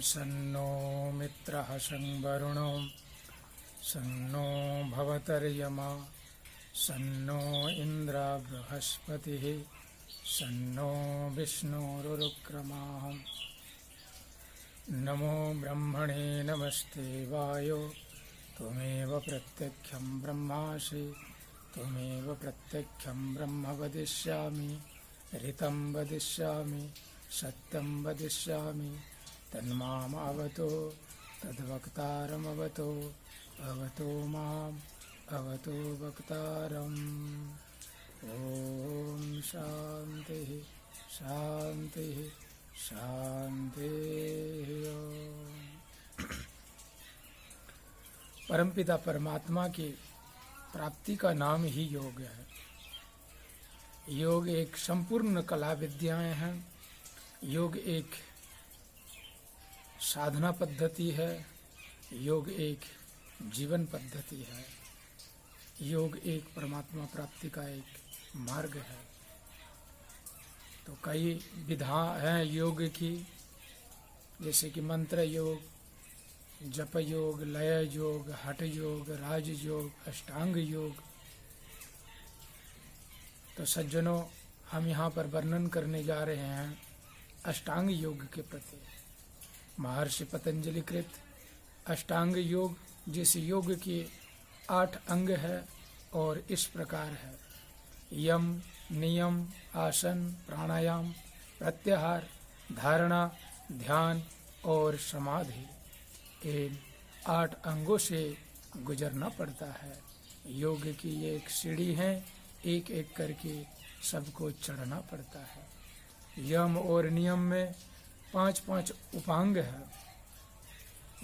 सन्नो मित्रः सं वरुणो सन्नो भवतर्यमा सन्नो इन्द्रो बृहस्पतिः सन्नो विष्णुरुक्रमः। नमो ब्रह्मणे नमस्ते वायो त्वमेव प्रत्यक्षं ब्रह्मासि त्वमेव प्रत्यक्षं ब्रह्म वदिष्यामि ऋतं वदिष्यामि सत्यं वदिष्यामि तन्मामवतो तद्वक्तारमवतो अवतो माम् अवतो वक्तारम्। ओम शांतिः शांतिः शांतिः। परमपिता परमात्मा की प्राप्ति का नाम ही योग है। योग एक संपूर्ण कला विद्याएं हैं। योग एक साधना पद्धति है। योग एक जीवन पद्धति है। योग एक परमात्मा प्राप्ति का एक मार्ग है। तो कई विधा हैं योग की, जैसे कि मंत्र योग, जप योग, लय योग, हठ योग, राज योग, अष्टांग योग। तो सज्जनों, हम यहाँ पर वर्णन करने जा रहे हैं अष्टांग योग के प्रति। महर्षि पतंजलि कृत अष्टांग योग जिस योग के 8 अंग है और इस प्रकार है: यम, नियम, आसन, प्राणायाम, प्रत्याहार, धारणा, ध्यान और समाधि। इन 8 अंगों से गुजरना पड़ता है। योग की ये एक सीढ़ी है, एक एक करके सबको चढ़ना पड़ता है। यम और नियम में 5-5 उपांग है।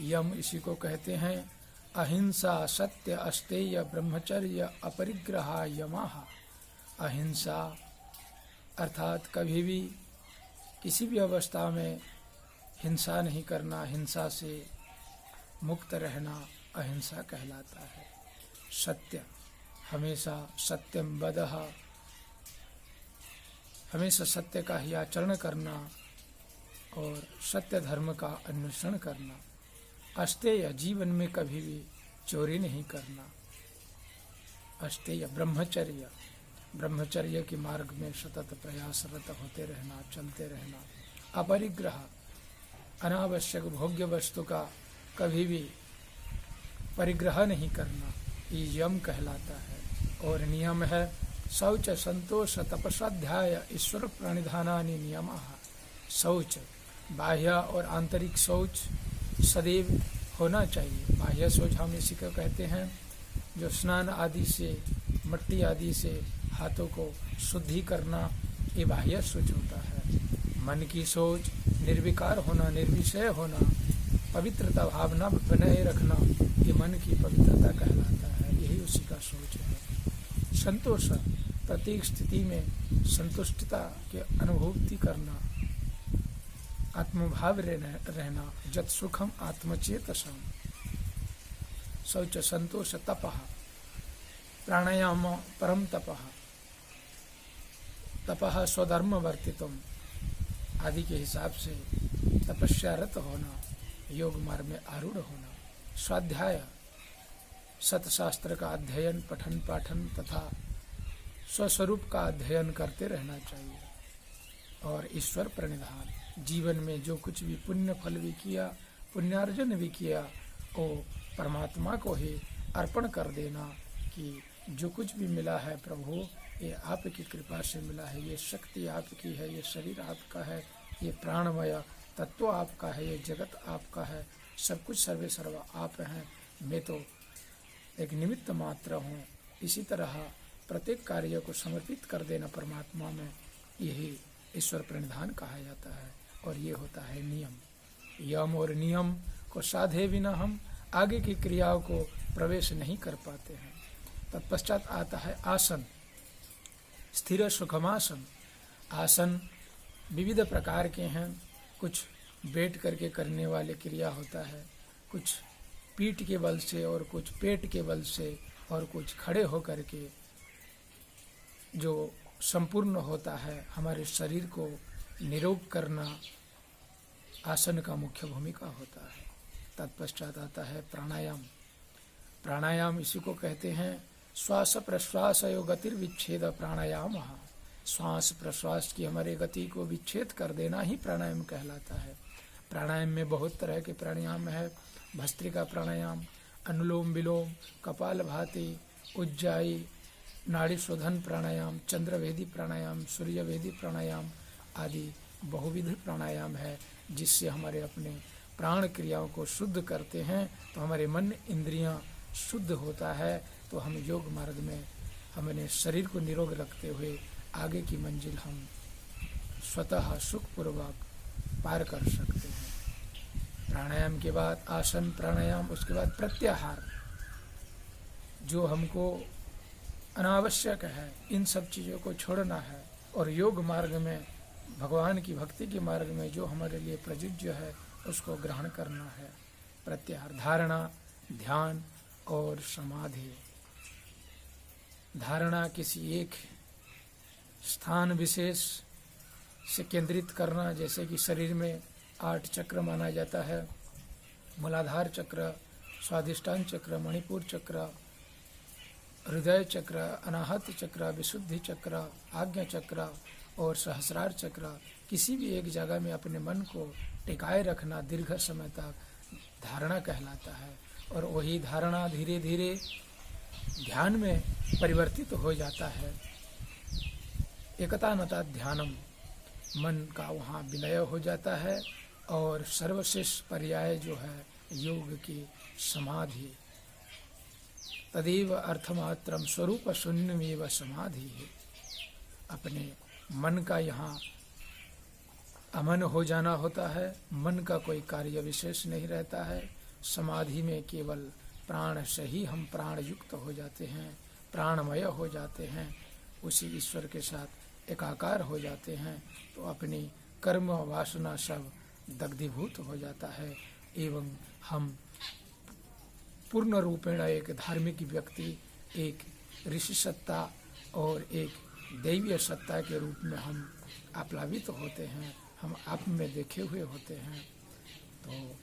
यम इसी को कहते हैं अहिंसा, सत्य, अस्तेय, ब्रह्मचर्य, अपरिग्रह, यमाः। अहिंसा अर्थात कभी भी किसी भी अवस्था में हिंसा नहीं करना, हिंसा से मुक्त रहना अहिंसा कहलाता है। सत्य, हमेशा सत्यम वदः, हमेशा सत्य का ही आचरण करना और सत्य धर्म का अन्वेषण करना। अस्तेय, जीवन में कभी भी चोरी नहीं करना। अस्तेय, ब्रह्मचर्य, ब्रह्मचर्य के मार्ग में सतत प्रयासरत होते रहना, चलते रहना। अपरिग्रह, अनावश्यक भोग्य वस्तु का कभी भी परिग्रह नहीं करना, ये यम कहलाता है। और नियम है शौच, संतोष, तपस्वाध्याय, ईश्वर प्रणिधानानि नियमाः। शौच, बाह्य और आंतरिक शौच सदैव होना चाहिए। बाह्य शौच हम इसी को कहते हैं जो स्नान आदि से, मिट्टी आदि से हाथों को शुद्धि करना, ये बाह्य शौच होता है। मन की सोच, निर्विकार होना, निर्विषय होना, पवित्रता भावना बनाए रखना, ये मन की पवित्रता कहलाता है। यही उसी का सोच है। संतोष, प्रत्येक स्थिति में संतुष्टता की अनुभूति करना, आत्मभाव रहना। जत सुखम आत्मचेतसम। शौच, संतोष, तपः, प्राणायाम परम तपः, तपः स्वधर्म वर्तितुम आदि के हिसाब से तपस्यारत होना, योग मार्ग में आरूढ़ होना। स्वाध्याय, सतशास्त्र का अध्ययन, पठन पाठन तथा स्वस्वरूप का अध्ययन करते रहना चाहिए। और ईश्वर प्रणिधान, जीवन में जो कुछ भी पुण्य फल भी किया, पुण्यार्जन भी किया, वो परमात्मा को ही अर्पण कर देना कि जो कुछ भी मिला है प्रभु, ये आपकी कृपा से मिला है। ये शक्ति आपकी है, ये शरीर आपका है, ये प्राणमय तत्व आपका है, ये जगत आपका है, सब कुछ सर्वे सर्वा आप हैं। मैं तो एक निमित्त मात्र हूँ। इसी तरह प्रत्येक कार्य को समर्पित कर देना परमात्मा में, यही ईश्वर प्रणिधान कहा जाता है। और ये होता है नियम। यम और नियम को साधे बिना हम आगे की क्रियाओं को प्रवेश नहीं कर पाते हैं। तत्पश्चात आता है आसन, स्थिर सुखमासन। आसन विविध प्रकार के हैं। कुछ बैठ करके करने वाले क्रिया होता है, कुछ पीठ के बल से और कुछ पेट के बल से, और कुछ खड़े होकर के जो संपूर्ण होता है हमारे शरीर को निरोग करना, आसन का मुख्य भूमिका होता है। तत्पश्चात आता है प्राणायाम। प्राणायाम इसी को कहते हैं श्वास प्रश्वास यो गतिर्विच्छेद प्राणायाम। श्वास प्रश्वास की हमारे गति को विच्छेद कर देना ही प्राणायाम कहलाता है। प्राणायाम में बहुत तरह के प्राणायाम है। भस्त्रिका प्राणायाम, अनुलोम विलोम, कपालभाति, उज्जाई, नाड़ी शोधन प्राणायाम, चंद्रवेदी प्राणायाम, सूर्यवेदी प्राणायाम आदि बहुविध प्राणायाम है, जिससे हमारे अपने प्राण क्रियाओं को शुद्ध करते हैं। तो हमारे मन इंद्रियां शुद्ध होता है, तो हम योग मार्ग में हमने शरीर को निरोग रखते हुए आगे की मंजिल हम स्वतः सुखपूर्वक पार कर सकते हैं। प्राणायाम के बाद आसन प्राणायाम, उसके बाद प्रत्याहार, जो हमको अनावश्यक है, इन सब चीज़ों को छोड़ना है और योग मार्ग में, भगवान की भक्ति के मार्ग में जो हमारे लिए प्रयोज्य है उसको ग्रहण करना है। प्रत्याहार, धारणा, ध्यान और समाधि। धारणा किसी एक स्थान विशेष से केंद्रित करना, जैसे कि शरीर में 8 चक्र माना जाता है। मूलाधार चक्र, स्वाधिष्ठान चक्र, मणिपुर चक्र, हृदय चक्र, अनाहत चक्र, विशुद्धि चक्र, आज्ञा चक्र और सहस्रार चक्र। किसी भी एक जगह में अपने मन को टिकाए रखना दीर्घ समय तक धारणा कहलाता है। और वही धारणा धीरे धीरे ध्यान में परिवर्तित हो जाता है। एकतानता ध्यानम, मन का वहाँ विलय हो जाता है। और सर्वश्रेष्ठ पर्याय जो है योग की समाधि। तदेव अर्थमात्रम स्वरूप शून्यमेव समाधि है। अपने मन का यहाँ अमन हो जाना होता है, मन का कोई कार्य विशेष नहीं रहता है। समाधि में केवल प्राण से ही हम प्राण युक्त हो जाते हैं, प्राणमय हो जाते हैं, उसी ईश्वर के साथ एकाकार हो जाते हैं। तो अपनी कर्म वासना सब दग्धीभूत हो जाता है एवं हम पूर्ण रूपेण एक धार्मिक व्यक्ति, एक ऋषि सत्ता और एक दैवीय सत्ता के रूप में हम आप्लावित होते हैं, हम आप में देखे हुए होते हैं। तो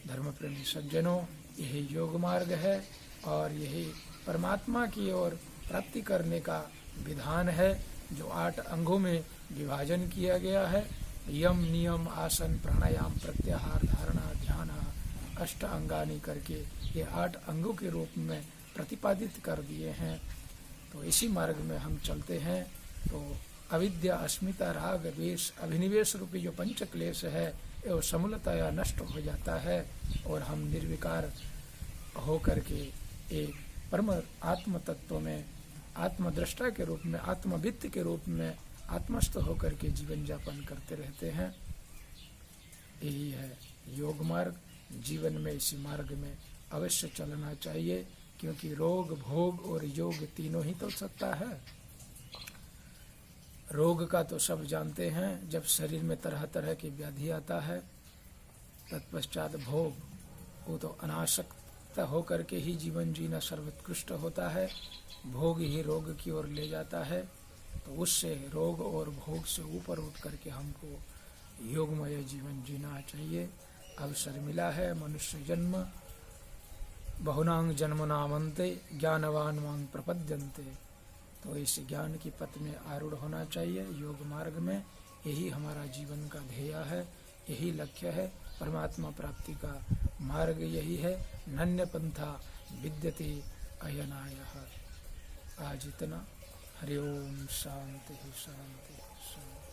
धर्म प्रेमी सज्जनों, यही योग मार्ग है और यही परमात्मा की ओर प्राप्ति करने का विधान है, जो 8 अंगों में विभाजन किया गया है। यम, नियम, आसन, प्राणायाम, प्रत्याहार, धारणा, ध्यान, 8 अंगानी करके ये 8 अंगों के रूप में प्रतिपादित कर दिए हैं। तो इसी मार्ग में हम चलते हैं। तो अविद्या, अस्मिता, राग, द्वेष, अभिनिवेश रूपी जो पंच क्लेश है वो समूलतया नष्ट हो जाता है और हम निर्विकार हो करके एक परम आत्म तत्व में, आत्मद्रष्टा के रूप में, आत्मवित्त के रूप में आत्मस्थ होकर के जीवन यापन करते रहते हैं। यही है योग मार्ग। जीवन में इसी मार्ग में अवश्य चलना चाहिए, क्योंकि रोग, भोग और योग तीनों ही तो सत्ता है। रोग का तो सब जानते हैं, जब शरीर में तरह तरह की व्याधि आता है। तत्पश्चात भोग, वो तो अनासक्त होकर के ही जीवन जीना सर्वोत्कृष्ट होता है। भोग ही रोग की ओर ले जाता है। तो उससे, रोग और भोग से ऊपर उठ करके हमको योगमय जीवन जीना चाहिए। अवसर मिला है, मनुष्य जन्म बहुनांग जन्मनामन्ते ज्ञानवान मांग प्रपद्यन्ते। तो इस ज्ञान की पथ में आरूढ़ होना चाहिए योग मार्ग में। यही हमारा जीवन का ध्येय है, यही लक्ष्य है। परमात्मा प्राप्ति का मार्ग यही है। नन्य पंथा विद्यते अयनायः। आज इतना। हरि ओम। शांति शांति शांति।